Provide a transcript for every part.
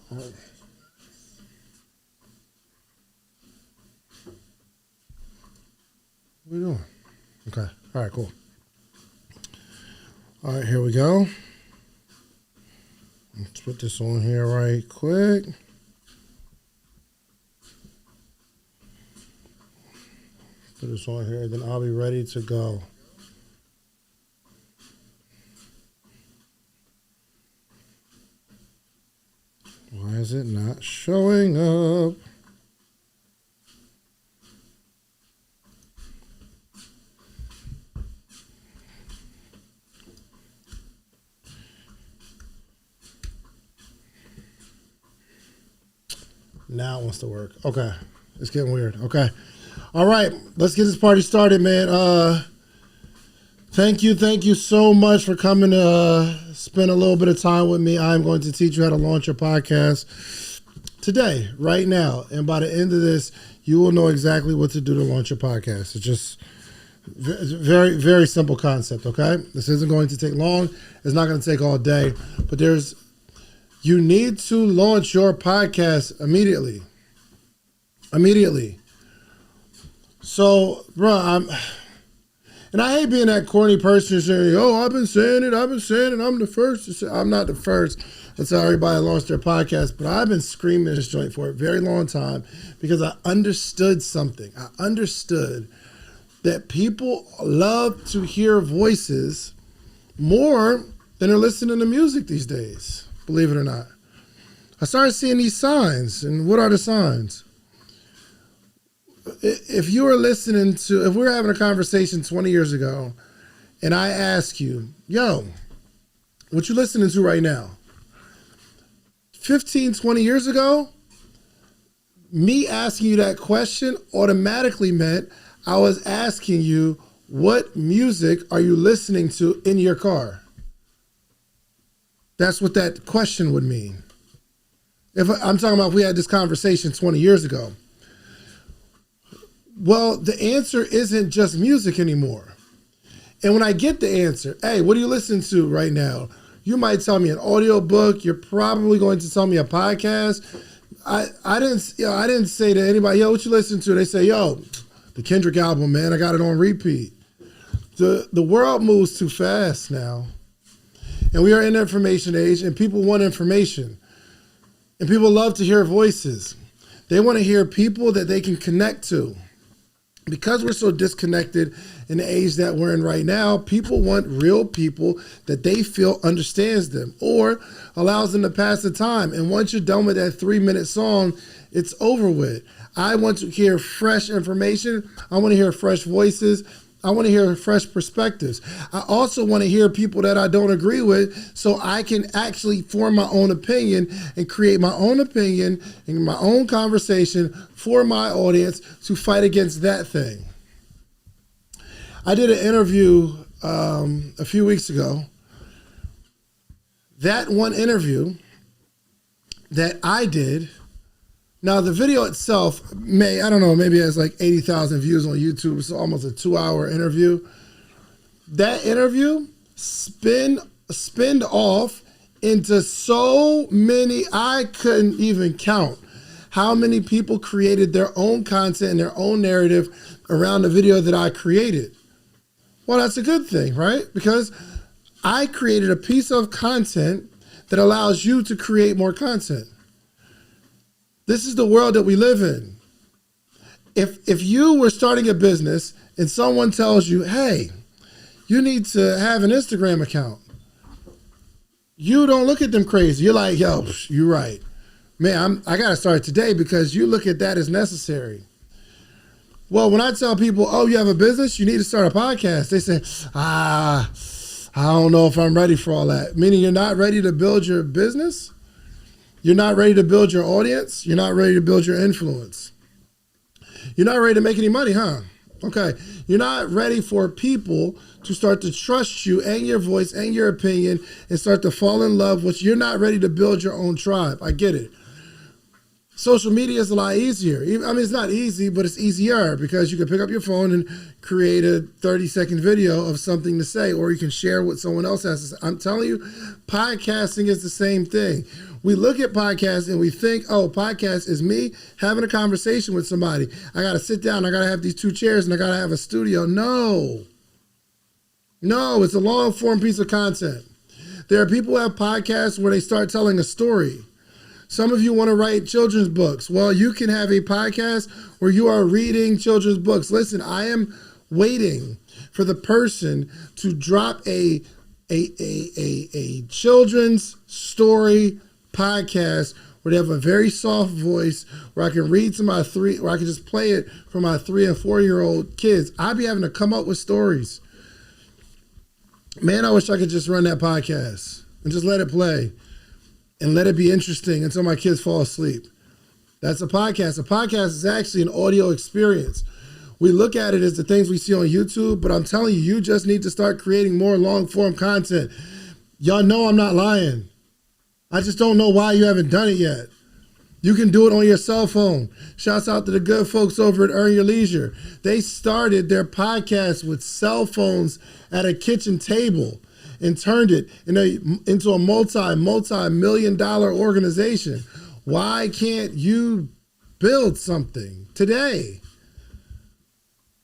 What are we doing? Okay. All right, cool. All right, here we go. Let's put this on here right quick. Put this on here, then I'll be ready to go. Why is it not showing up? Now it wants to work. Okay. It's getting weird. Okay. All right. Let's get this party started, man. Thank you so much for coming to spend a little bit of time with me. I'm going to teach you how to launch your podcast today, right now. And by the end of this, you will know exactly what to do to launch your podcast. It's just very, very simple concept, okay? This isn't going to take long. It's not going to take all day. But you need to launch your podcast immediately. Immediately. So, bro, and I hate being that corny person saying, oh, I've been saying it, I'm the first to say. I'm not the first. That's how everybody launched their podcast. But I've been screaming this joint for a very long time because I understood something. I understood that people love to hear voices more than they're listening to music these days, believe it or not. I started seeing these signs, and what are the signs? If you were listening to, if we were having a conversation 20 years ago, and I ask you, yo, what you listening to right now? 15, 20 years ago, me asking you that question automatically meant I was asking you, what music are you listening to in your car? That's what that question would mean. If I'm talking about if we had this conversation 20 years ago. Well, the answer isn't just music anymore. And when I get the answer, hey, what are you listening to right now? You might tell me an audio book. You're probably going to tell me a podcast. I didn't say to anybody, yo, what you listening to? They say, yo, the Kendrick album, man, I got it on repeat. The world moves too fast now. And we are in the information age, and people want information. And people love to hear voices. They want to hear people that they can connect to. Because we're so disconnected in the age that we're in right now, people want real people that they feel understands them or allows them to pass the time. And once you're done with that 3-minute song, it's over with. I want to hear fresh information. I want to hear fresh voices. I want to hear fresh perspectives. I also want to hear people that I don't agree with so I can actually form my own opinion and create my own opinion and my own conversation for my audience to fight against that thing. I did an interview a few weeks ago. That one interview that I did, now the video itself maybe it has like 80,000 views on YouTube. It's almost a 2-hour interview. That interview spinned off into so many, I couldn't even count how many people created their own content and their own narrative around the video that I created. Well, that's a good thing, right? Because I created a piece of content that allows you to create more content. This is the world that we live in. If you were starting a business and someone tells you, hey, you need to have an Instagram account, you don't look at them crazy. You're like, yo, you're right. Man, I got to start today because you look at that as necessary. Well, when I tell people, oh, you have a business, you need to start a podcast, they say, I don't know if I'm ready for all that. Meaning you're not ready to build your business? You're not ready to build your audience? You're not ready to build your influence? You're not ready to make any money, huh? Okay. You're not ready for people to start to trust you and your voice and your opinion and start to fall in love with you. You're not ready to build your own tribe. I get it. Social media is a lot easier. I mean, it's not easy, but it's easier because you can pick up your phone and create a 30-second video of something to say, or you can share what someone else has to say. I'm telling you, podcasting is the same thing. We look at podcasts and we think, oh, podcast is me having a conversation with somebody. I got to sit down. I got to have these 2 chairs and I got to have a studio. No, it's a long form piece of content. There are people who have podcasts where they start telling a story. Some of you want to write children's books. Well, you can have a podcast where you are reading children's books. Listen, I am waiting for the person to drop a children's story podcast where they have a very soft voice, where I can read to my where I can just play it for my 3 and 4-year-old kids. I'd be having to come up with stories. Man, I wish I could just run that podcast and just let it play. And let it be interesting until my kids fall asleep. That's a podcast. A podcast is actually an audio experience. We look at it as the things we see on YouTube, but I'm telling you, you just need to start creating more long form content. Y'all know I'm not lying. I just don't know why you haven't done it yet. You can do it on your cell phone. Shouts out to the good folks over at Earn Your Leisure. They started their podcast with cell phones at a kitchen table and turned it into a multi-million-dollar organization. Why can't you build something today?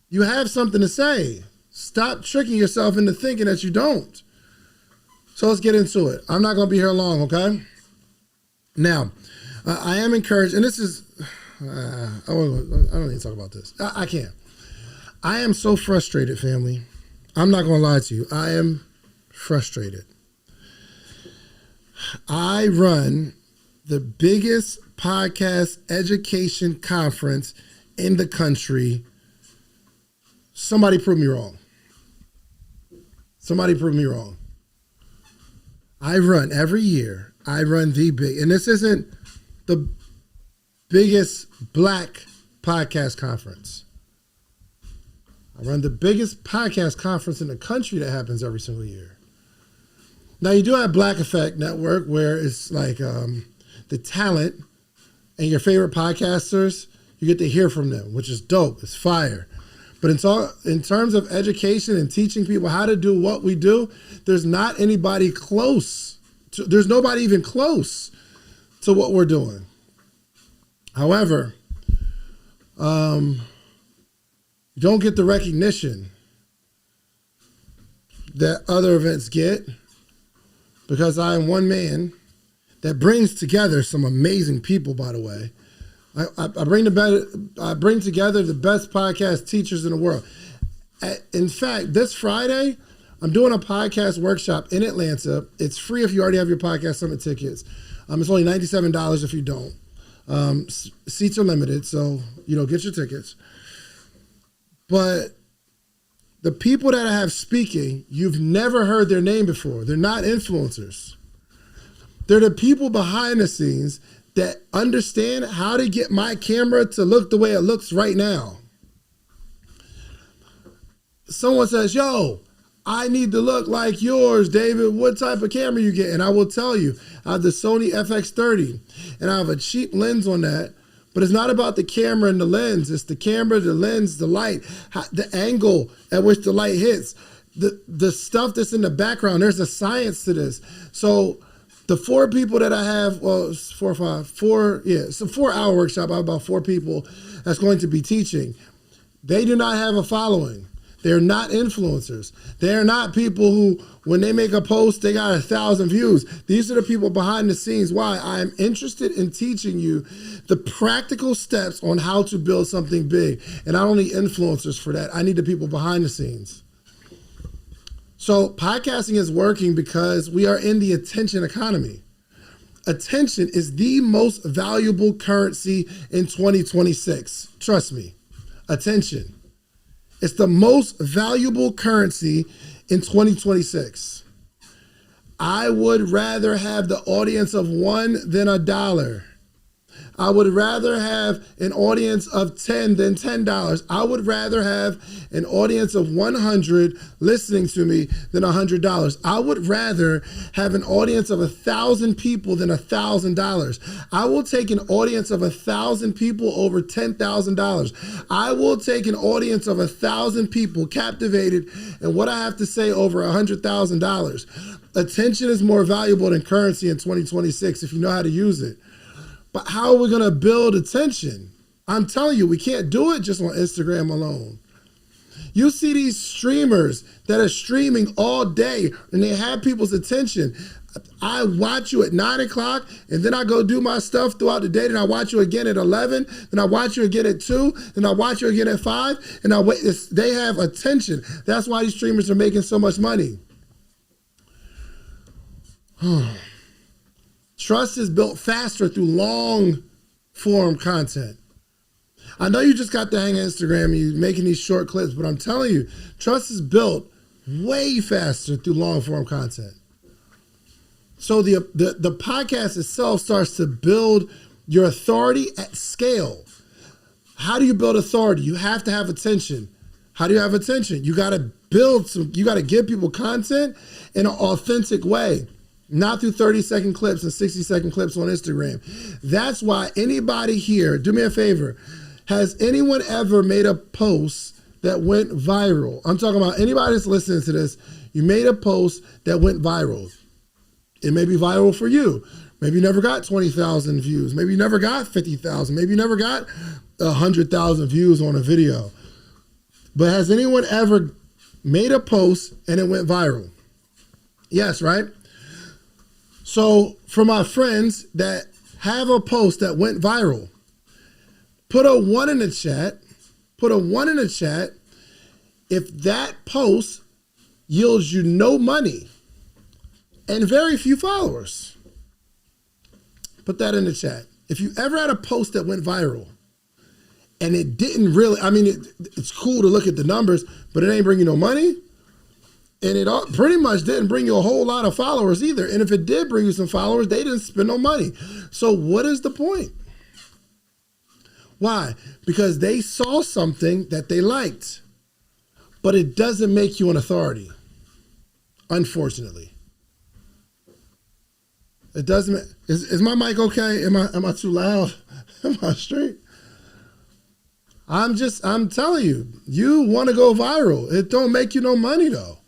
You have something to say. Stop tricking yourself into thinking that you don't. So let's get into it. I'm not going to be here long, okay? Now, I am encouraged, and this is, I don't need to talk about this. I can't. I am so frustrated, family. I'm not going to lie to you. I am frustrated. I run the biggest podcast education conference in the country. Somebody prove me wrong. Somebody prove me wrong. I run every year. I run the big, and this isn't the biggest Black podcast conference. I run the biggest podcast conference in the country that happens every single year. Now, you do have Black Effect Network, where it's like the talent and your favorite podcasters, you get to hear from them, which is dope. It's fire. But in terms of education and teaching people how to do what we do, there's not anybody close. There's nobody even close to what we're doing. However, you don't get the recognition that other events get, because I am one man that brings together some amazing people, by the way. I bring together the best podcast teachers in the world. In fact, this Friday, I'm doing a podcast workshop in Atlanta. It's free if you already have your Podcast Summit tickets. It's only $97 if you don't. Seats are limited, so get your tickets. But the people that I have speaking, you've never heard their name before. They're not influencers. They're the people behind the scenes that understand how to get my camera to look the way it looks right now. Someone says, yo, I need to look like yours, David. What type of camera you get? And I will tell you, I have the Sony FX30, and I have a cheap lens on that. But it's not about the camera and the lens. It's the camera, the lens, the light, the angle at which the light hits, the stuff that's in the background. There's a science to this. So the 4 people that I have, well, it's 4 or 5, 4, yeah, it's a 4-hour workshop. I have about 4 people that's going to be teaching. They do not have a following. They're not influencers. They're not people who, when they make a post, they got 1,000 views. These are the people behind the scenes. Why? I'm interested in teaching you the practical steps on how to build something big. And I don't need influencers for that. I need the people behind the scenes. So podcasting is working because we are in the attention economy. Attention is the most valuable currency in 2026. Trust me, attention. It's the most valuable currency in 2026. I would rather have the audience of 1 than $1. I would rather have an audience of 10 than $10. I would rather have an audience of 100 listening to me than $100. I would rather have an audience of 1,000 people than $1,000. I will take an audience of 1,000 people over $10,000. I will take an audience of 1,000 people captivated and what I have to say over $100,000. Attention is more valuable than currency in 2026 if you know how to use it. But how are we going to build attention? I'm telling you, we can't do it just on Instagram alone. You see these streamers that are streaming all day and they have people's attention. I watch you at 9 o'clock and then I go do my stuff throughout the day. Then I watch you again at 11. Then I watch you again at 2. Then I watch you again at 5. And I wait. They have attention. That's why these streamers are making so much money. Trust is built faster through long form content. I know you just got the hang of Instagram and you're making these short clips, but I'm telling you, trust is built way faster through long form content. So the podcast itself starts to build your authority at scale. How do you build authority? You have to have attention. How do you have attention? You got to you got to give people content in an authentic way. Not through 30-second clips and 60-second clips on Instagram. That's why anybody here, do me a favor, has anyone ever made a post that went viral? I'm talking about anybody that's listening to this. You made a post that went viral. It may be viral for you. Maybe you never got 20,000 views. Maybe you never got 50,000. Maybe you never got 100,000 views on a video. But has anyone ever made a post and it went viral? Yes, right? So for my friends that have a post that went viral, put a 1 in the chat. Put a 1 in the chat if that post yields you no money and very few followers. Put that in the chat. If you ever had a post that went viral and it didn't really, I mean, it's cool to look at the numbers, but it ain't bringing no money. And it pretty much didn't bring you a whole lot of followers either. And if it did bring you some followers, they didn't spend no money. So what is the point? Why? Because they saw something that they liked, but it doesn't make you an authority, unfortunately. It doesn't. Is my mic okay? Am I too loud? Am I straight? I'm telling you, you want to go viral. It don't make you no money though.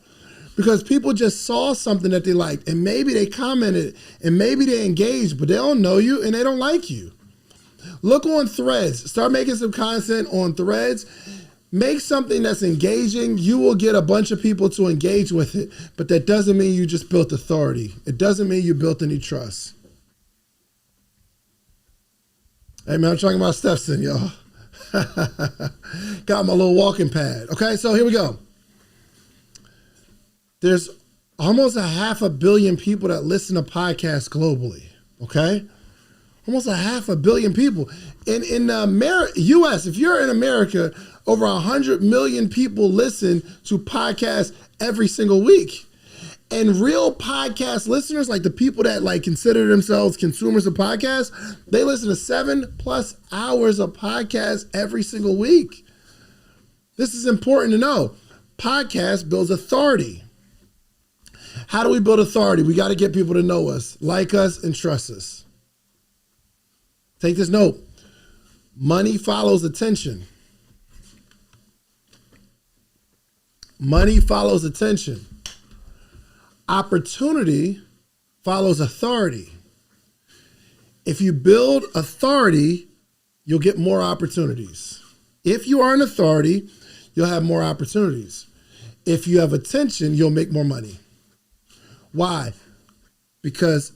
Because people just saw something that they liked and maybe they commented and maybe they engaged, but they don't know you and they don't like you. Look on Threads. Start making some content on Threads. Make something that's engaging. You will get a bunch of people to engage with it, but that doesn't mean you just built authority. It doesn't mean you built any trust. Hey man, I'm talking about steps in, y'all. Got my little walking pad. Okay, so here we go. There's almost 500 million people that listen to podcasts globally, okay? Almost 500 million people. In U.S., if you're in America, over 100 million people listen to podcasts every single week. And real podcast listeners, like the people that like consider themselves consumers of podcasts, they listen to 7+ hours of podcasts every single week. This is important to know. Podcast builds authority. How do we build authority? We got to get people to know us, like us, and trust us. Take this note. Money follows attention. Money follows attention. Opportunity follows authority. If you build authority, you'll get more opportunities. If you are an authority, you'll have more opportunities. If you have attention, you'll make more money. Why? Because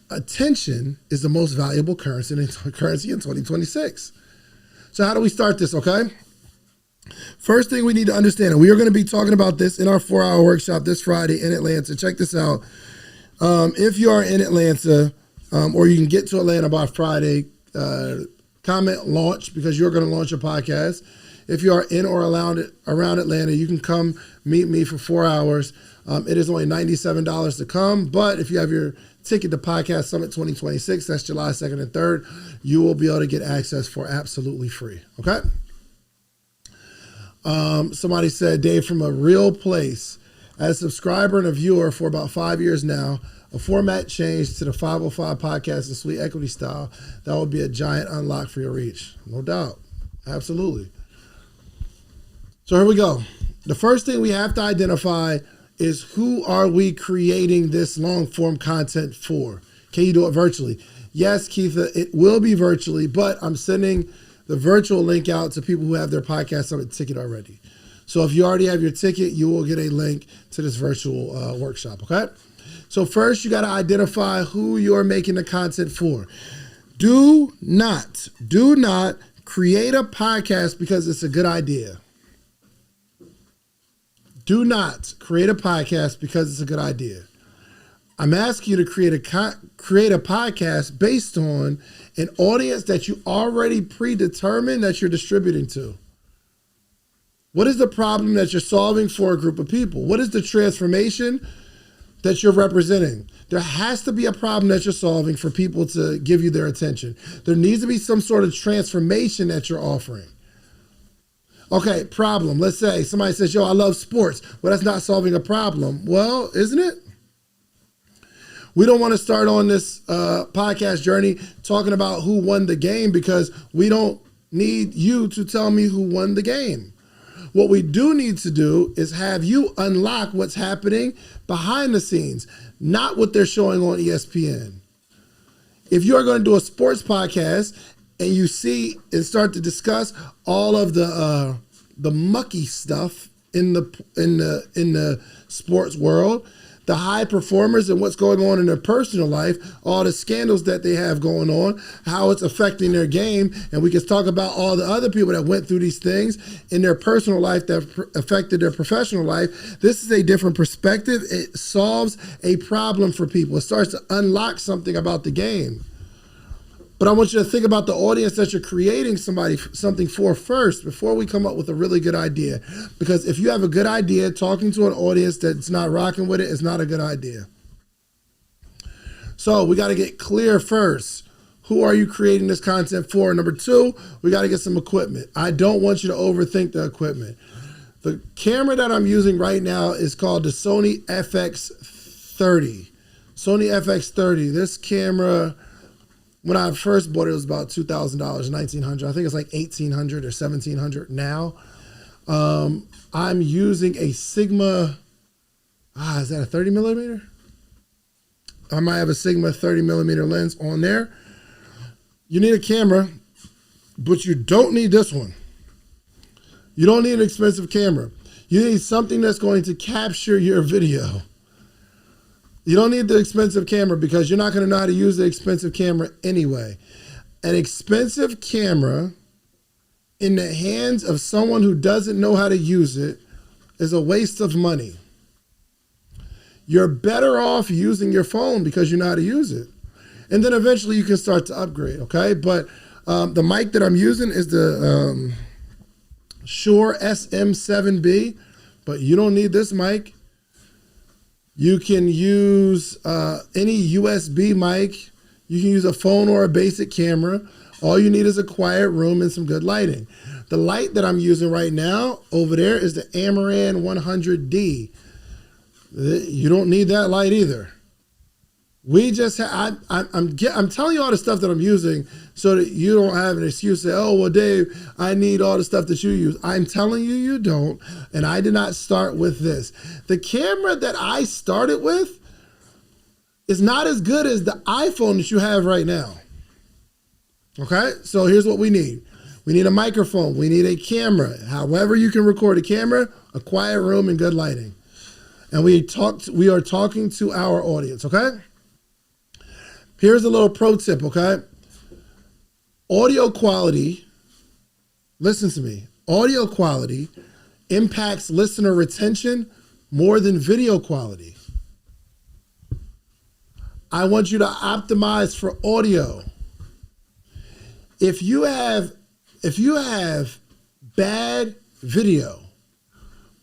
attention is the most valuable currency in 2026. So how do we start this, okay? First thing we need to understand, and we are going to be talking about this in our 4-hour workshop this Friday in Atlanta. Check this out. If you are in Atlanta, or you can get to Atlanta by Friday, comment launch because you're going to launch a podcast. If you are in or around Atlanta, you can come meet me for 4 hours. It is only $97 to come, but if you have your ticket to Podcast Summit 2026, that's July 2nd and 3rd, you will be able to get access for absolutely free, okay? Somebody said, Dave, from a real place, as a subscriber and a viewer for about 5 years now, a format change to the 505 podcast and Sweet Equity style, that would be a giant unlock for your reach. No doubt. Absolutely. So here we go. The first thing we have to identify is who are we creating this long form content for? Can you do it virtually? Yes, Keitha, it will be virtually, but I'm sending the virtual link out to people who have their Podcast Summit ticket already. So if you already have your ticket, you will get a link to this virtual workshop, okay? So first, you got to identify who you're making the content for. Do not create a podcast because it's a good idea. Do not create a podcast because it's a good idea. I'm asking you to create a podcast based on an audience that you already predetermined that you're distributing to. What is the problem that you're solving for a group of people? What is the transformation that you're representing? There has to be a problem that you're solving for people to give you their attention. There needs to be some sort of transformation that you're offering. Okay, problem. Let's say somebody says, yo, I love sports. Well, that's not solving a problem. Well, isn't it? We don't want to start on this podcast journey talking about who won the game because we don't need you to tell me who won the game. What we do need to do is have you unlock what's happening behind the scenes, not what they're showing on ESPN. If you are going to do a sports podcast and you see and start to discuss all of the mucky stuff in the sports world, the high performers and what's going on in their personal life, all the scandals that they have going on, how it's affecting their game, and we can talk about all the other people that went through these things in their personal life that affected their professional life. This is a different perspective. It solves a problem for people. It starts to unlock something about the game. But I want you to think about the audience that you're creating something for first before we come up with a really good idea. Because if you have a good idea, talking to an audience that's not rocking with it is not a good idea. So we got to get clear first. Who are you creating this content for? Number two, we got to get some equipment. I don't want you to overthink the equipment. The camera that I'm using right now is called the Sony FX30. Sony FX30. This camera, when I first bought it, it was about $2,000, $1,900. I think it's like $1,800 or $1,700 now. I'm using a Sigma, is that a 30 millimeter? I might have a Sigma 30 millimeter lens on there. You need a camera, but you don't need this one. You don't need an expensive camera. You need something that's going to capture your video. You don't need the expensive camera because you're not going to know how to use the expensive camera anyway. An expensive camera in the hands of someone who doesn't know how to use it is a waste of money. You're better off using your phone because you know how to use it. And then eventually you can start to upgrade, okay? But the mic that I'm using is the Shure SM7B, but you don't need this mic. You can use any USB mic. You can use a phone or a basic camera. All you need is a quiet room and some good lighting. The light that I'm using right now over there is the Amaran 100D. You don't need that light either. We just I'm telling you all the stuff that I'm using so that you don't have an excuse to say, oh, well, Dave, I need all the stuff that you use. I'm telling you, you don't. And I did not start with this. The camera that I started with is not as good as the iPhone that you have right now. Okay? So here's what we need. We need a microphone. We need a camera. However you can record a camera, a quiet room, and good lighting. And we are talking to our audience, okay? Here's a little pro tip, okay? Audio quality, listen to me, audio quality impacts listener retention more than video quality. I want you to optimize for audio. If you have bad video,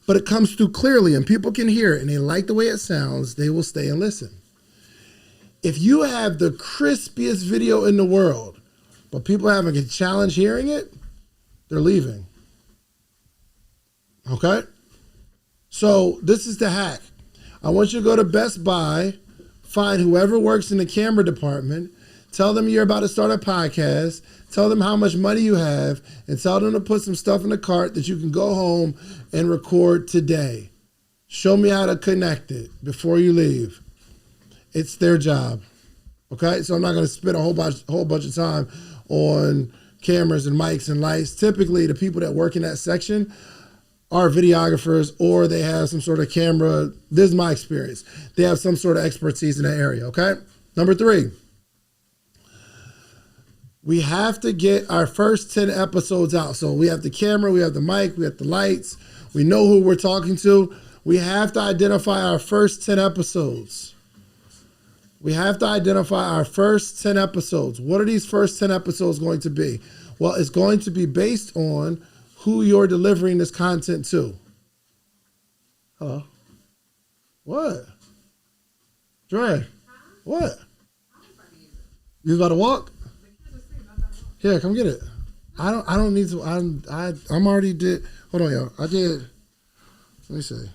but it comes through clearly and people can hear it and they like the way it sounds, they will stay and listen. If you have the crispiest video in the world, but people are having a challenge hearing it, they're leaving. Okay? So this is the hack. I want you to go to Best Buy, find whoever works in the camera department, tell them you're about to start a podcast, tell them how much money you have, and tell them to put some stuff in the cart that you can go home and record today. Show me how to connect it before you leave. It's their job. Okay? So I'm not going to spend a whole bunch of time on cameras and mics and lights. Typically, the people that work in that section are videographers or they have some sort of camera. This is my experience. They have some sort of expertise in that area, okay? Number 3, we have to get our first 10 episodes out. So we have the camera, we have the mic, we have the lights, we know who we're talking to. We have to identify our first 10 episodes. We have to identify our first 10 episodes. What are these first 10 episodes going to be? Well, it's going to be based on who you're delivering this content to. Hello? What? Dre? What? You about to walk? Yeah, come get it. I don't need to. I'm already did. Hold on, y'all. I did. Let me see.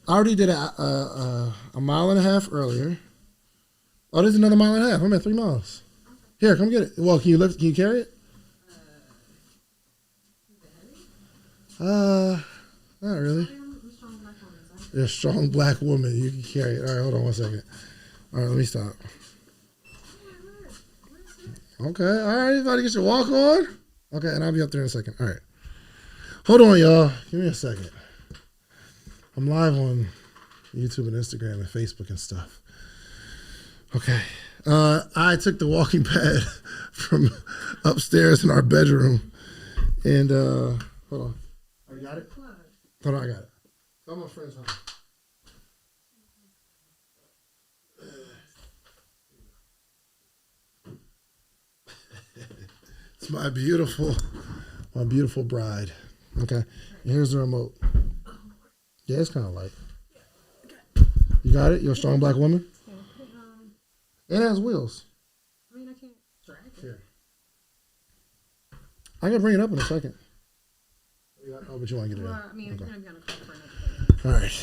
I already did a mile and a half earlier. Oh, there's another mile and a half. I'm at 3 miles. Here, come get it. Well, can you lift? Can you carry it? Not really. You're a strong black woman. You can carry it. All right, hold on 1 second. All right, let me stop. Okay, all right, you about to get your walk on? Okay, and I'll be up there in a second. All right. Hold on, y'all. Give me a second. I'm live on YouTube and Instagram and Facebook and stuff. Okay. I took the walking pad from upstairs in our bedroom. And, hold on. Oh, you got it? Hold on, I got it. I'm my friend's home. It's my beautiful bride. Okay. Here's the remote. Yeah, it's kind of light. You got it? You're a strong black woman? It has wheels. I mean, I can't drag it. Here. I can bring it up in a second. Oh, but you want to get it in. Well, I mean, Okay. it's going to be on a call for another. All right.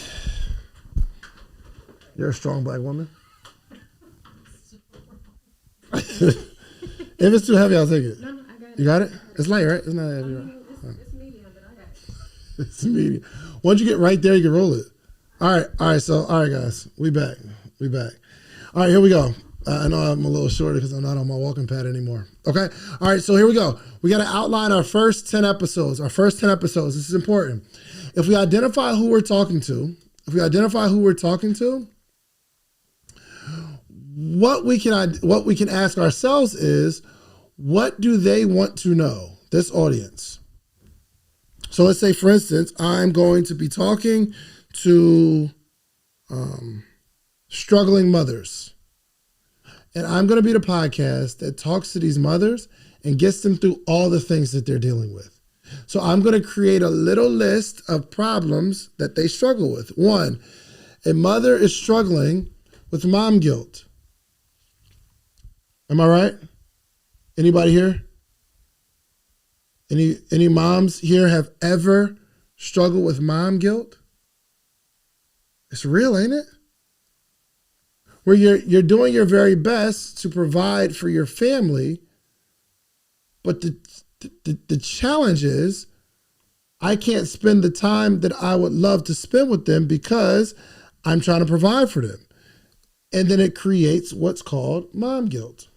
You're a strong black woman? If it's too heavy, I'll take it. No, I got it. You got it? It's light, right? It's not heavy, right? It's medium, but I got it. It's medium. Once you get right there, you can roll it. All right, guys. We back. All right, here we go. I know I'm a little shorter because I'm not on my walking pad anymore. Okay? All right, so here we go. We got to outline our first 10 episodes. This is important. If we identify who we're talking to, what we can ask ourselves is, what do they want to know, this audience? So let's say, for instance, I'm going to be talking to struggling mothers. And I'm going to be the podcast that talks to these mothers and gets them through all the things that they're dealing with. So I'm going to create a little list of problems that they struggle with. 1, a mother is struggling with mom guilt. Am I right? Anybody here? Any moms here have ever struggled with mom guilt? It's real, ain't it? Where you're doing your very best to provide for your family, but the challenge is I can't spend the time that I would love to spend with them because I'm trying to provide for them. And then it creates what's called mom guilt.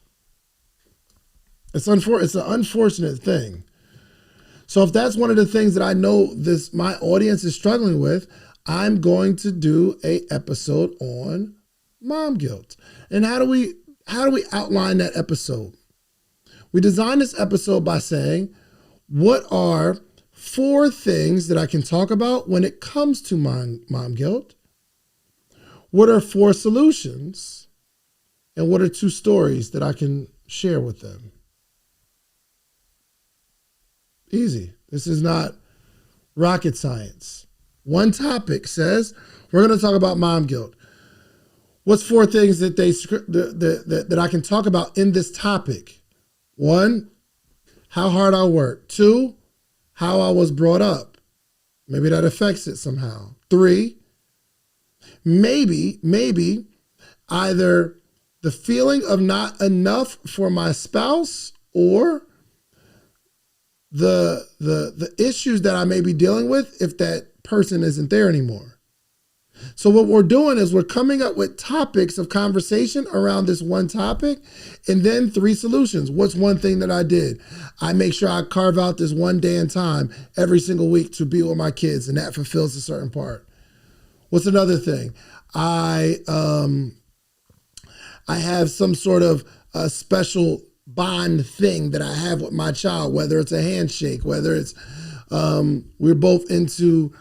It's an unfortunate thing. So if that's one of the things that I know my audience is struggling with, I'm going to do an episode on mom guilt. And how do we outline that episode? We designed this episode by saying, what are 4 things that I can talk about when it comes to mom guilt? What are 4 solutions? And what are 2 stories that I can share with them? Easy. This is not rocket science. One topic says, we're going to talk about mom guilt. What's 4 things that that I can talk about in this topic? 1, how hard I work. 2, how I was brought up. Maybe that affects it somehow. 3, maybe either the feeling of not enough for my spouse or the issues that I may be dealing with if that person isn't there anymore. So what we're doing is we're coming up with topics of conversation around this one topic and then 3 solutions. What's one thing that I did? I make sure I carve out this one day and time every single week to be with my kids, and that fulfills a certain part. What's another thing? I have some sort of a special bond thing that I have with my child, whether it's a handshake, whether it's we're both into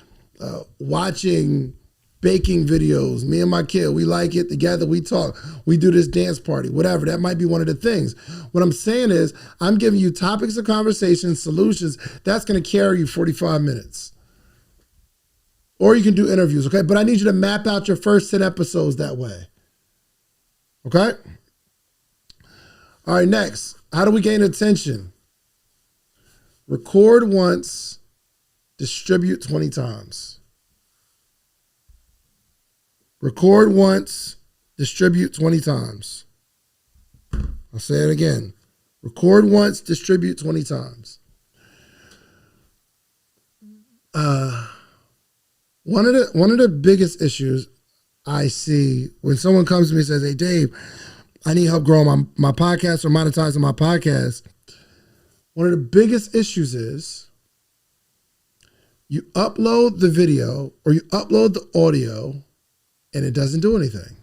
watching baking videos. Me and my kid, we like it together. We talk. We do this dance party, whatever. That might be one of the things. What I'm saying is I'm giving you topics of conversation, solutions. That's going to carry you 45 minutes. Or you can do interviews, okay? But I need you to map out your first 10 episodes that way. Okay? All right, next. How do we gain attention? Record once, distribute 20 times. Record once, distribute 20 times. I'll say it again. Record once, distribute 20 times. One of the biggest issues I see when someone comes to me and says, hey, Dave, I need help growing my podcast or monetizing my podcast. One of the biggest issues is you upload the video or you upload the audio and it doesn't do anything.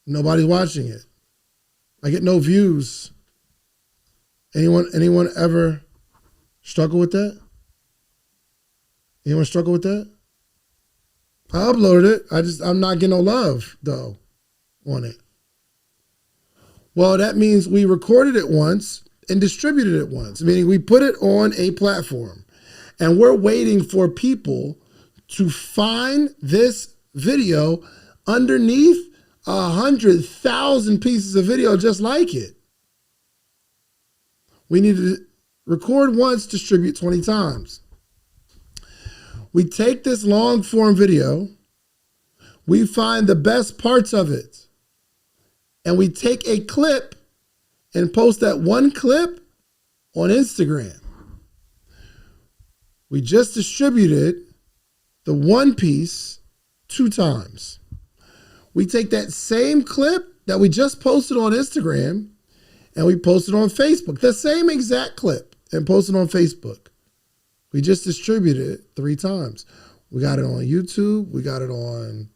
Nobody's watching it. I get no views. Anyone ever struggle with that? Anyone struggle with that? I uploaded it. I'm not getting no love though on it. Well, that means we recorded it once and distributed it once, meaning we put it on a platform and we're waiting for people to find this video underneath 100,000 pieces of video just like it. We need to record once, distribute 20 times. We take this long form video, we find the best parts of it, and we take a clip and post that one clip on Instagram. We just distributed the one piece 2 times. We take that same clip that we just posted on Instagram and we post it on Facebook. The same exact clip and post it on Facebook. We just distributed it 3 times. We got it on YouTube. We got it on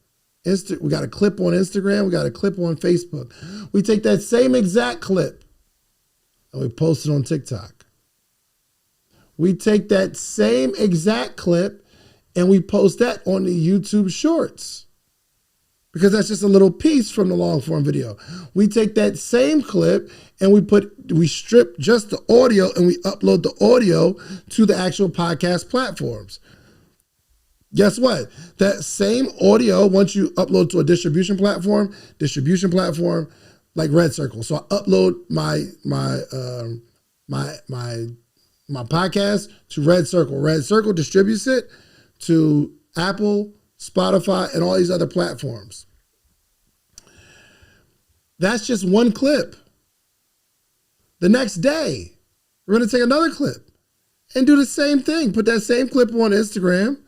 we got a clip on Instagram. We got a clip on Facebook. We take that same exact clip and we post it on TikTok. We take that same exact clip and we post that on the YouTube Shorts because that's just a little piece from the long form video. We take that same clip and we strip just the audio and we upload the audio to the actual podcast platforms. Guess what? That same audio, once you upload to a distribution platform like Red Circle. So I upload my podcast to Red Circle. Red Circle distributes it to Apple, Spotify, and all these other platforms. That's just one clip. The next day, we're going to take another clip and do the same thing. Put that same clip on Instagram,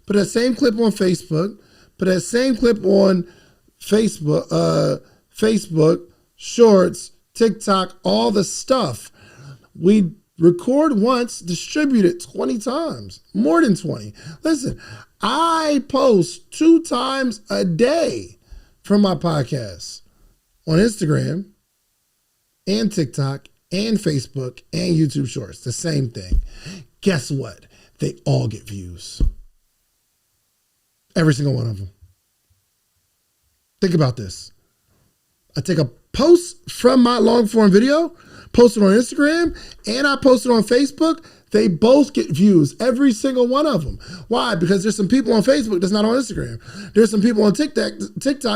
put that same clip on Facebook, put that same clip on Facebook, Shorts, TikTok, all the stuff. We record once, distribute it 20 times, more than 20. Listen, I post 2 times a day from my podcast on Instagram and TikTok and Facebook and YouTube Shorts. The same thing. Guess what? They all get views. Every single one of them. Think about this. I take a post from my long form video, post it on Instagram, and I post it on Facebook. They both get views, every single one of them. Why? Because there's some people on Facebook that's not on Instagram. There's some people on TikTok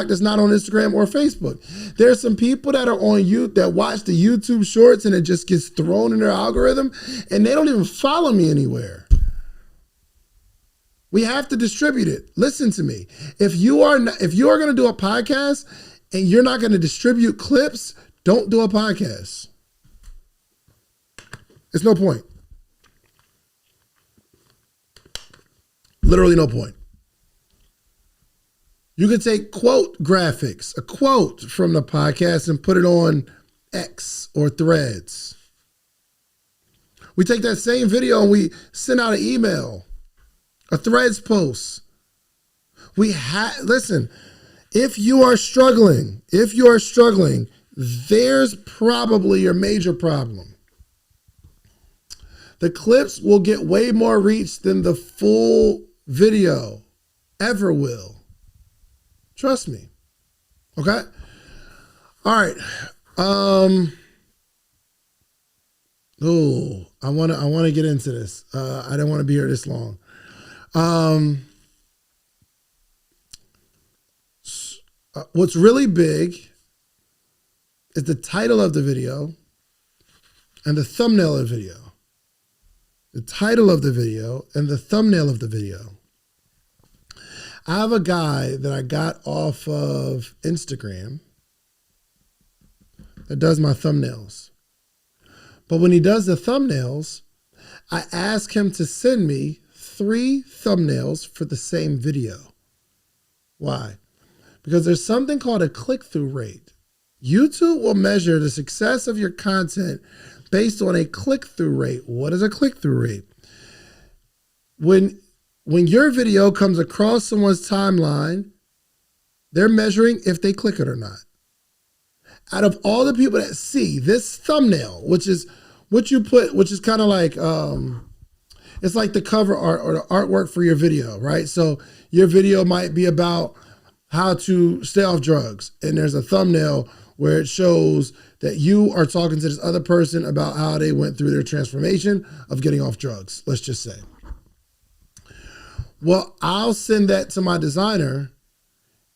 that's not on Instagram or Facebook. There's some people that are on that watch the YouTube shorts and it just gets thrown in their algorithm and they don't even follow me anywhere. We have to distribute it. Listen to me. If you are going to do a podcast and you're not going to distribute clips, don't do a podcast. It's no point. Literally no point. You could take quote graphics, a quote from the podcast and put it on X or Threads. We take that same video and we send out an email, a Threads post. Listen, if you are struggling, there's probably your major problem. The clips will get way more reach than the full video ever will. Trust me. Okay? All right. I want to get into this. I don't want to be here this long. What's really big is the title of the video and the thumbnail of the video. The title of the video and the thumbnail of the video. I have a guy that I got off of Instagram that does my thumbnails. But when he does the thumbnails, I ask him to send me 3 thumbnails for the same video. Why? Because there's something called a click-through rate. YouTube will measure the success of your content based on a click-through rate. What is a click-through rate? When your video comes across someone's timeline, they're measuring if they click it or not. Out of all the people that see this thumbnail, which is what you put, which is kind of like, it's like the cover art or the artwork for your video, right? So your video might be about how to stay off drugs, and there's a thumbnail where it shows that you are talking to this other person about how they went through their transformation of getting off drugs, let's just say. Well, I'll send that to my designer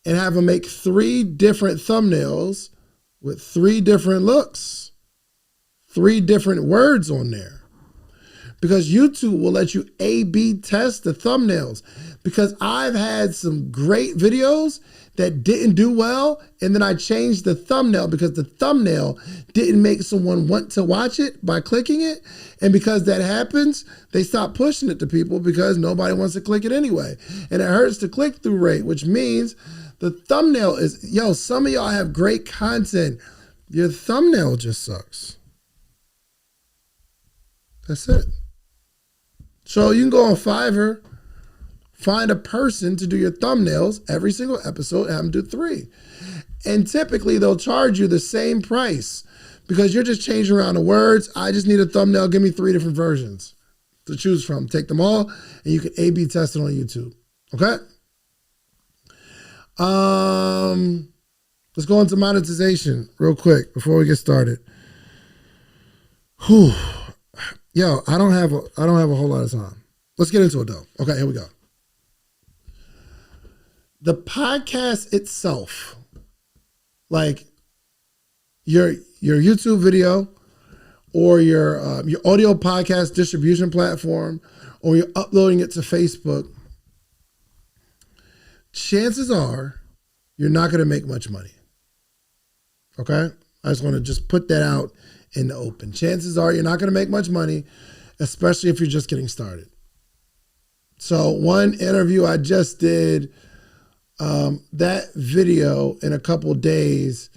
and have him make 3 different thumbnails with 3 different looks, 3 different words on there. Because YouTube will let you A/B test the thumbnails. Because I've had some great videos that didn't do well, and then I changed the thumbnail because the thumbnail didn't make someone want to watch it by clicking it. And because that happens, they stop pushing it to people because nobody wants to click it anyway. And it hurts the click-through rate, which means the thumbnail is, some of y'all have great content. Your thumbnail just sucks. That's it. So you can go on Fiverr, find a person to do your thumbnails every single episode, have them do 3. And typically they'll charge you the same price because you're just changing around the words. I just need a thumbnail. Give me 3 different versions to choose from. Take them all and you can A/B test it on YouTube. Okay? Let's go into monetization real quick before we get started. Whew. I don't have a whole lot of time. Let's get into it though. Okay, here we go. The podcast itself, like your YouTube video or your audio podcast distribution platform, or you're uploading it to Facebook, chances are you're not going to make much money. Okay? I just want to just put that out in the open. Chances are you're not going to make much money, especially if you're just getting started. So one interview I just did, that video in a couple of days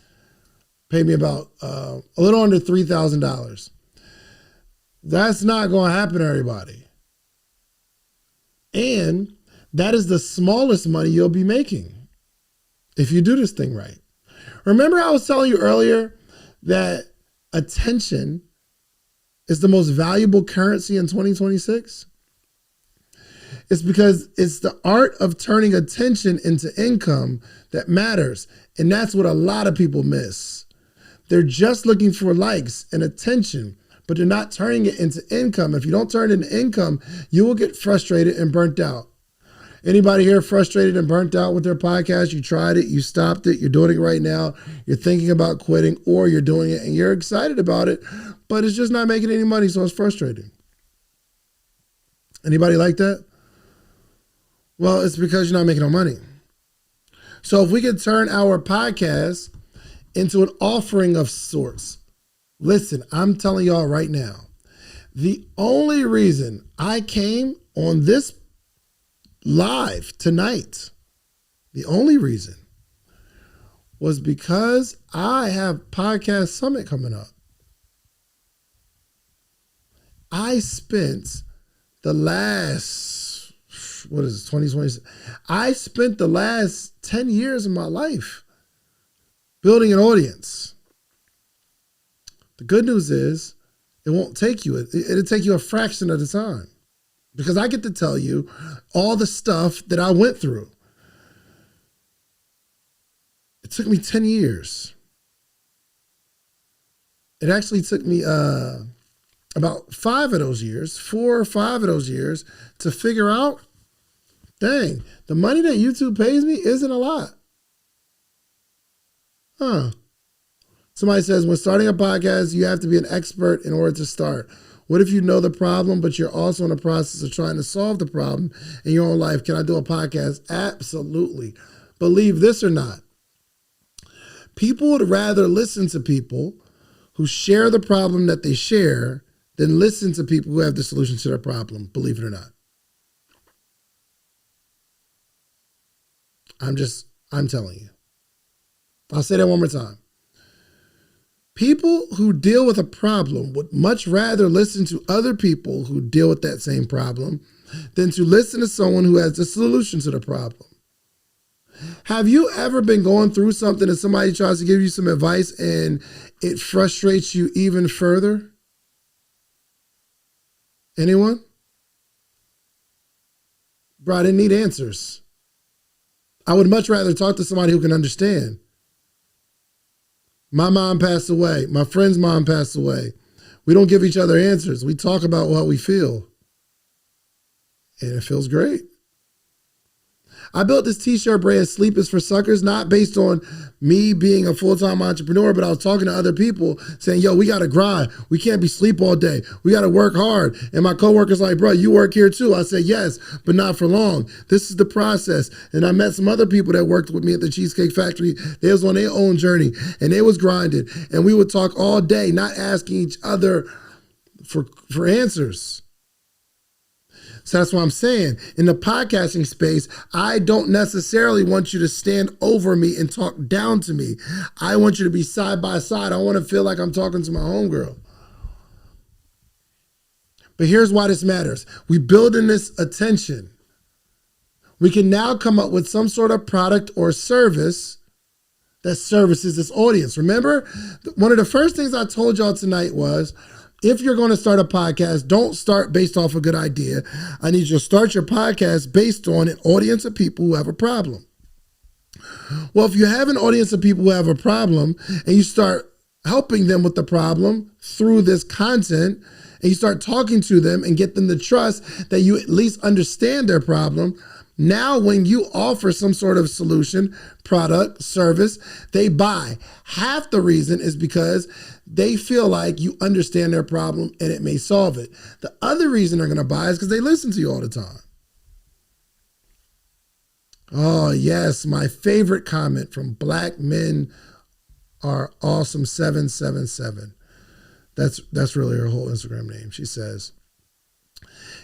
paid me about a little under $3,000. That's not going to happen to everybody. And that is the smallest money you'll be making if you do this thing right. Remember I was telling you earlier that attention is the most valuable currency in 2026? It's because it's the art of turning attention into income that matters. And that's what a lot of people miss. They're just looking for likes and attention, but they're not turning it into income. If you don't turn it into income, you will get frustrated and burnt out. Anybody here frustrated and burnt out with their podcast? You tried it, you stopped it, you're doing it right now, you're thinking about quitting, or you're doing it and you're excited about it, but it's just not making any money, so it's frustrating. Anybody like that? Well, it's because you're not making no money. So if we could turn our podcast into an offering of sorts, listen, I'm telling y'all right now, the only reason I came on this live tonight, the only reason was because I have Podcast Summit coming up. I spent the last, 2020? I spent the last 10 years of my life building an audience. The good news is it won't take you, it'll take you a fraction of the time. Because I get to tell you all the stuff that I went through. It took me 10 years. It actually took me about 5 of those years, 4 or 5 of those years to figure out, dang, the money that YouTube pays me isn't a lot. Somebody says, when starting a podcast, you have to be an expert in order to start. What if you know the problem, but you're also in the process of trying to solve the problem in your own life? Can I do a podcast? Absolutely. Believe this or not, people would rather listen to people who share the problem that they share than listen to people who have the solution to their problem, believe it or not. I'm telling you. I'll say that one more time. People who deal with a problem would much rather listen to other people who deal with that same problem than to listen to someone who has the solution to the problem. Have you ever been going through something and somebody tries to give you some advice and it frustrates you even further? Anyone? Bro, I didn't need answers. I would much rather talk to somebody who can understand. My mom passed away. My friend's mom passed away. We don't give each other answers. We talk about what we feel. And it feels great. I built this t-shirt brand, Sleep is for Suckers, not based on me being a full-time entrepreneur, but I was talking to other people saying, yo, we got to grind. We can't be sleep all day. We got to work hard. And my coworker's like, bro, you work here too. I said, yes, but not for long. This is the process. And I met some other people that worked with me at the Cheesecake Factory. They was on their own journey and they was grinding. And we would talk all day, not asking each other for answers. So that's what I'm saying. In the podcasting space, I don't necessarily want you to stand over me and talk down to me. I want you to be side by side. I want to feel like I'm talking to my homegirl. But here's why this matters. We build in this attention. We can now come up with some sort of product or service that services this audience. Remember, one of the first things I told y'all tonight was, if you're going to start a podcast, don't start based off a good idea. I need you to start your podcast based on an audience of people who have a problem. Well, if you have an audience of people who have a problem and you start helping them with the problem through this content and you start talking to them and get them to trust that you at least understand their problem, now when you offer some sort of solution, product, service, they buy. Half the reason is because they feel like you understand their problem and it may solve it. The other reason they're going to buy is because they listen to you all the time. Oh, yes, my favorite comment from Black Men Are Awesome 777. That's really her whole Instagram name. She says,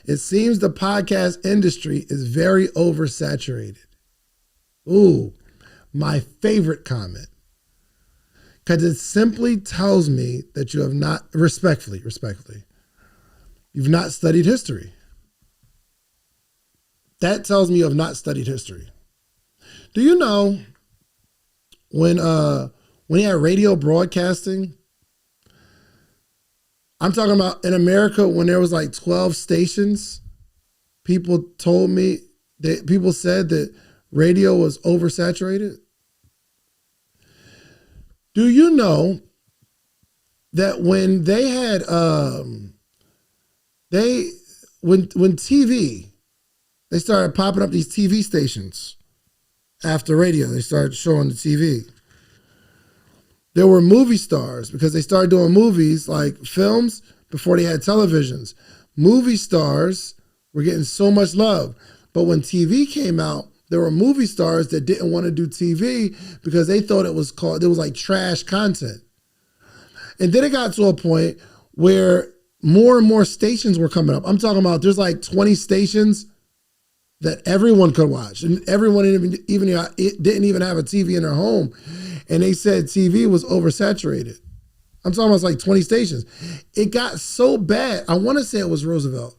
it seems the podcast industry is very oversaturated. Ooh, my favorite comment. Because it simply tells me that you have not, respectfully, you've not studied history. That tells me you have not studied history. Do you know when he had radio broadcasting? I'm talking about in America when there was like 12 stations. people told me that people said that radio was oversaturated? Do you know that when they had when TV, they started popping up these TV stations after radio, they started showing the TV. There were movie stars because they started doing movies like films before they had televisions. Movie stars were getting so much love. But when TV came out, there were movie stars that didn't want to do TV because they thought it was like trash content. And then it got to a point where more and more stations were coming up. I'm talking about there's like 20 stations that everyone could watch. And everyone didn't even have a TV in their home. And they said TV was oversaturated. I'm talking about like 20 stations. It got so bad. I want to say it was Roosevelt.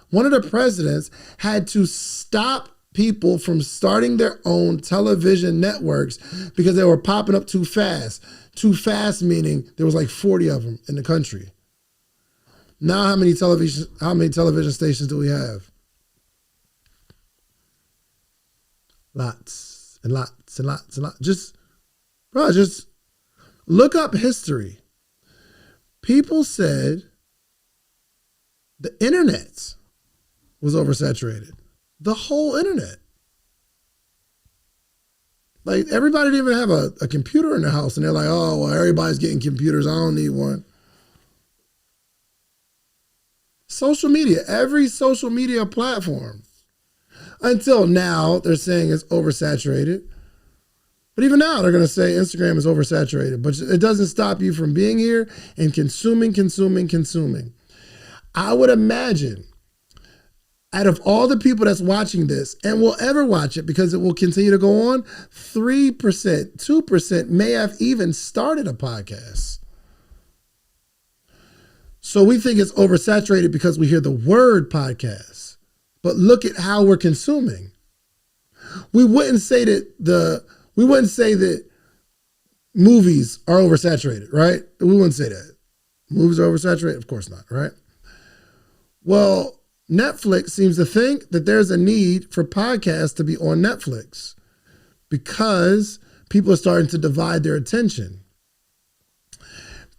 One of the presidents had to stop people from starting their own television networks because they were popping up too fast. Too fast meaning there was like 40 of them in the country. Now how many television stations do we have? Lots and lots and lots and lots. Just look up history. People said the internet was oversaturated. The whole internet. Like everybody didn't even have a computer in their house and they're like, oh, well, everybody's getting computers. I don't need one. Social media, every social media platform. Until now, they're saying it's oversaturated. But even now, they're going to say Instagram is oversaturated. But it doesn't stop you from being here and consuming. I would imagine, out of all the people that's watching this and will ever watch it because it will continue to go on, 3%, 2% may have even started a podcast. So we think it's oversaturated because we hear the word podcast. But look at how we're consuming. We wouldn't say that movies are oversaturated, right? We wouldn't say that. Movies are oversaturated? Of course not, right? Well, Netflix seems to think that there's a need for podcasts to be on Netflix because people are starting to divide their attention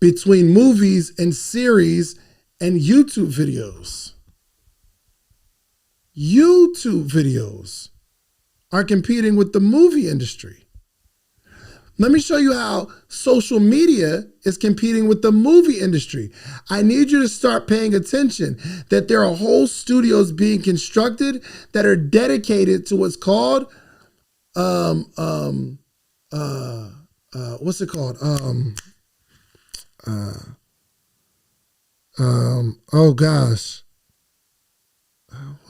between movies and series and YouTube videos. YouTube videos are competing with the movie industry. Let me show you how social media is competing with the movie industry. I need you to start paying attention that there are whole studios being constructed that are dedicated to what's called, what's it called? Oh gosh.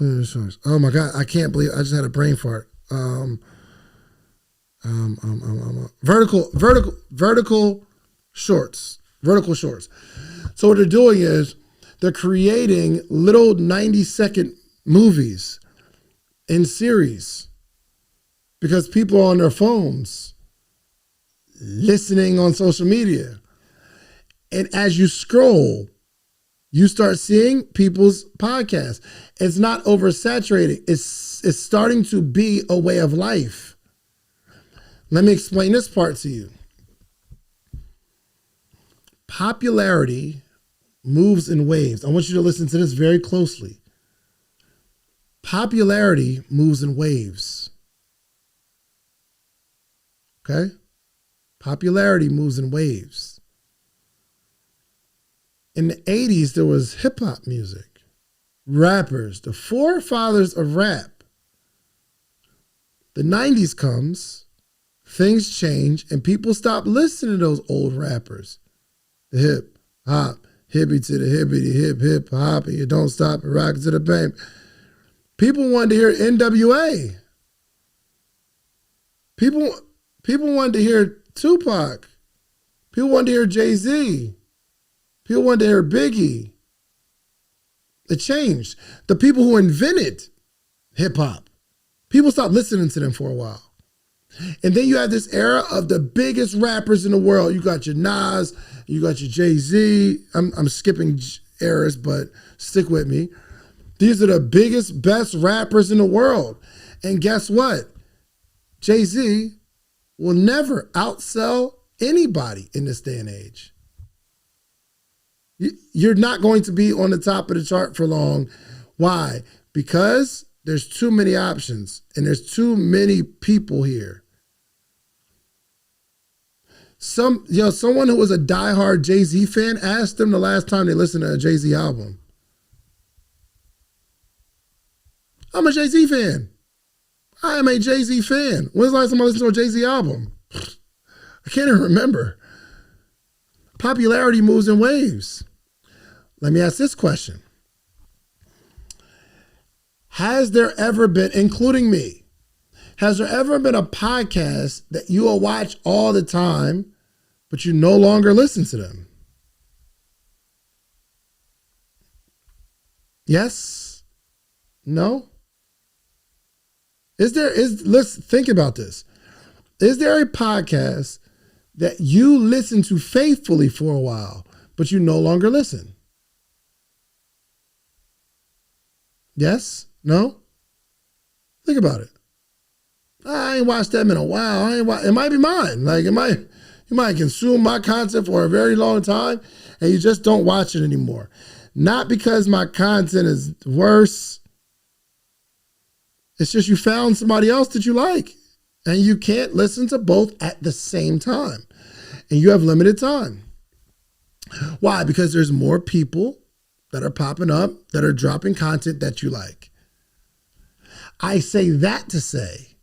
Oh my God, I can't believe I just had a brain fart. Vertical shorts. So what they're doing is they're creating little 90-second movies in series because people are on their phones listening on social media. And as you scroll, you start seeing people's podcasts. It's not oversaturated. It's starting to be a way of life. Let me explain this part to you. Popularity moves in waves. I want you to listen to this very closely. Popularity moves in waves. Okay? Popularity moves in waves. In the 80s, there was hip hop music, rappers, the forefathers of rap. The 90s comes, things change, and people stop listening to those old rappers. The hip hop, hippie to the hippie, the hip hop, and you don't stop and rock to the bang. People wanted to hear NWA. People wanted to hear Tupac. People wanted to hear Jay-Z. People wanted to hear Biggie. It changed. The people who invented hip hop, people stopped listening to them for a while. And then you have this era of the biggest rappers in the world. You got your Nas, you got your Jay-Z. I'm skipping eras, but stick with me. These are the biggest, best rappers in the world. And guess what? Jay-Z will never outsell anybody in this day and age. You're not going to be on the top of the chart for long. Why? Because there's too many options and there's too many people here. Someone who was a diehard Jay-Z fan, asked them the last time they listened to a Jay-Z album. I'm a Jay-Z fan. I am a Jay-Z fan. When's the last time I listened to a Jay-Z album? I can't even remember. Popularity moves in waves. Let me ask this question. Has there ever been, including me, has there ever been a podcast that you will watch all the time, but you no longer listen to them? Yes? No? Let's think about this. Is there a podcast that you listen to faithfully for a while, but you no longer listen? Yes? No? Think about it. I ain't watched them in a while. It might be mine. Like you might consume my content for a very long time and you just don't watch it anymore. Not because my content is worse. It's just you found somebody else that you like and you can't listen to both at the same time. And you have limited time. Why? Because there's more people that are popping up that are dropping content that you like. I say that to say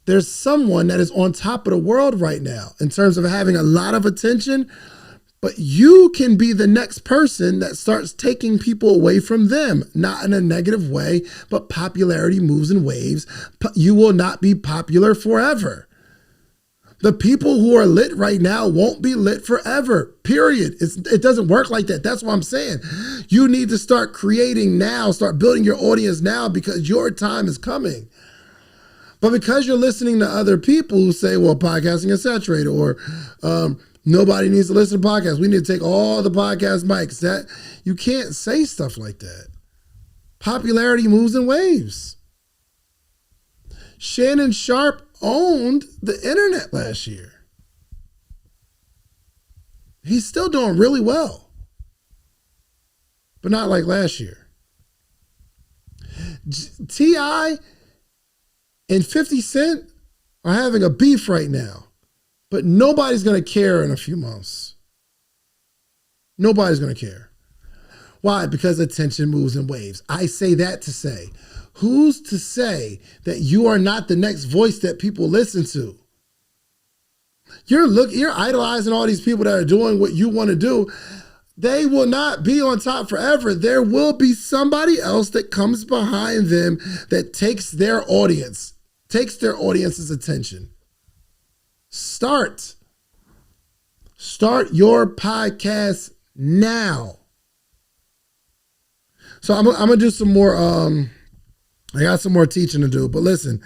there's someone that is on top of the world right now in terms of having a lot of attention, but you can be the next person that starts taking people away from them, not in a negative way, but popularity moves in waves. You will not be popular forever. The people who are lit right now won't be lit forever, period. It doesn't work like that. That's what I'm saying. You need to start creating now, start building your audience now because your time is coming. But because you're listening to other people who say, well, podcasting is saturated or nobody needs to listen to podcasts. We need to take all the podcast mics. That you can't say stuff like that. Popularity moves in waves. Shannon Sharp owned the internet last year. He's still doing really well, but not like last year. T.I. and 50 Cent are having a beef right now, but nobody's going to care in a few months. Nobody's going to care. Why? Because attention moves in waves. I say that to say, who's to say that you are not the next voice that people listen to? You're idolizing all these people that are doing what you want to do. They will not be on top forever. There will be somebody else that comes behind them that takes their audience's attention. Start your podcast now. So I'm gonna do some more. I got some more teaching to do, but listen,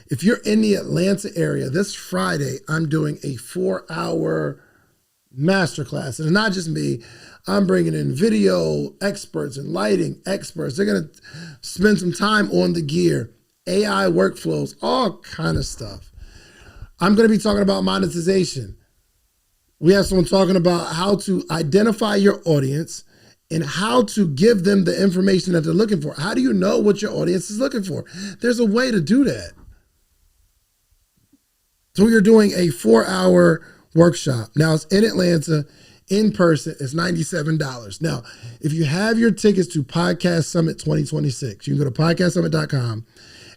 if you're in the Atlanta area, this Friday, I'm doing a 4-hour masterclass. And it's not just me. I'm bringing in video experts and lighting experts. They're going to spend some time on the gear, AI workflows, all kind of stuff. I'm going to be talking about monetization. We have someone talking about how to identify your audience and how to give them the information that they're looking for. How do you know what your audience is looking for? There's a way to do that. So you're doing a 4-hour workshop. Now it's in Atlanta, in person, it's $97. Now, if you have your tickets to Podcast Summit 2026, you can go to podcastsummit.com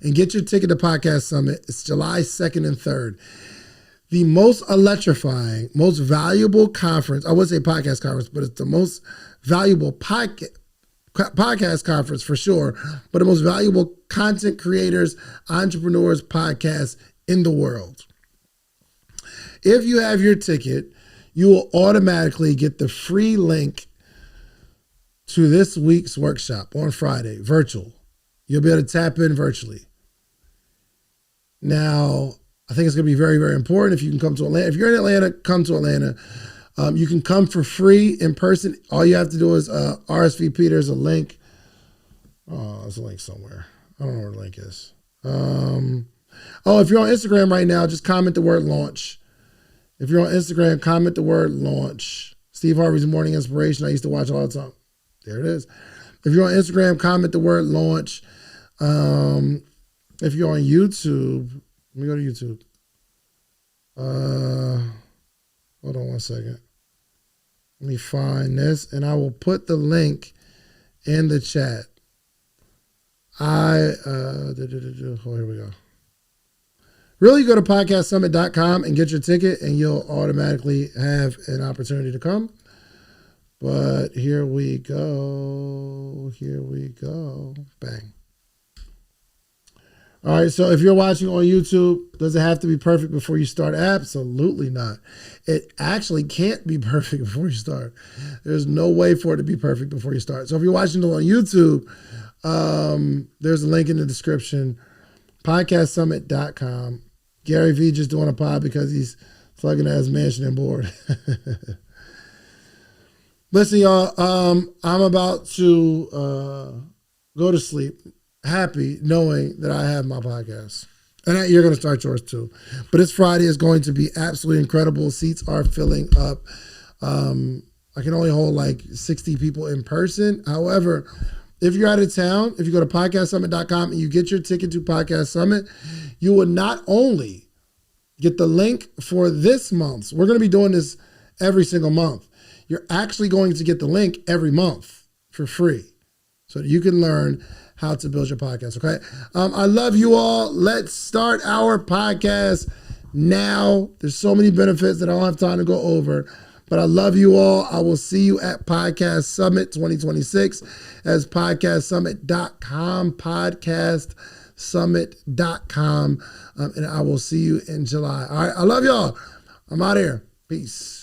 and get your ticket to Podcast Summit. It's July 2nd and 3rd. The most electrifying, most valuable conference, I would say podcast conference, but it's the most valuable podcast conference for sure, but the most valuable content creators, entrepreneurs podcast in the world. If you have your ticket, you will automatically get the free link to this week's workshop on Friday, virtual. You'll be able to tap in virtually. Now, I think it's going to be very, very important if you can come to Atlanta. If you're in Atlanta, come to Atlanta. You can come for free in person. All you have to do is RSVP. There's a link Oh, there's a link somewhere. I don't know where the link is. Oh, if you're on Instagram right now, just comment the word launch. If you're on Instagram, comment the word launch. Steve Harvey's Morning Inspiration. I used to watch all the time. There it is. If you're on Instagram, comment the word launch. If you're on YouTube, let me go to YouTube. Hold on one second. Let me find this, and I will put the link in the chat. Oh, here we go. Really, go to podcastsummit.com and get your ticket, and you'll automatically have an opportunity to come. But here we go. Here we go. Bang. All right, so if you're watching on YouTube, does it have to be perfect before you start? Absolutely not. It actually can't be perfect before you start. There's no way for it to be perfect before you start. So if you're watching it on YouTube, there's a link in the description, podcastsummit.com. Gary Vee just doing a pod because he's slugging at his mansion and bored. Listen, y'all, I'm about to go to sleep happy knowing that I have my podcast. And you're going to start yours too. But it's Friday. It's going to be absolutely incredible. Seats are filling up. I can only hold like 60 people in person. However, if you're out of town, if you go to podcastsummit.com and you get your ticket to Podcast Summit, you will not only get the link for this month. We're going to be doing this every single month. You're actually going to get the link every month for free so that you can learn how to build your podcast, okay? I love you all. Let's start our podcast now. There's so many benefits that I don't have time to go over, but I love you all. I will see you at Podcast Summit 2026 as podcastsummit.com, podcastsummit.com, and I will see you in July. All right, I love y'all. I'm out of here. Peace.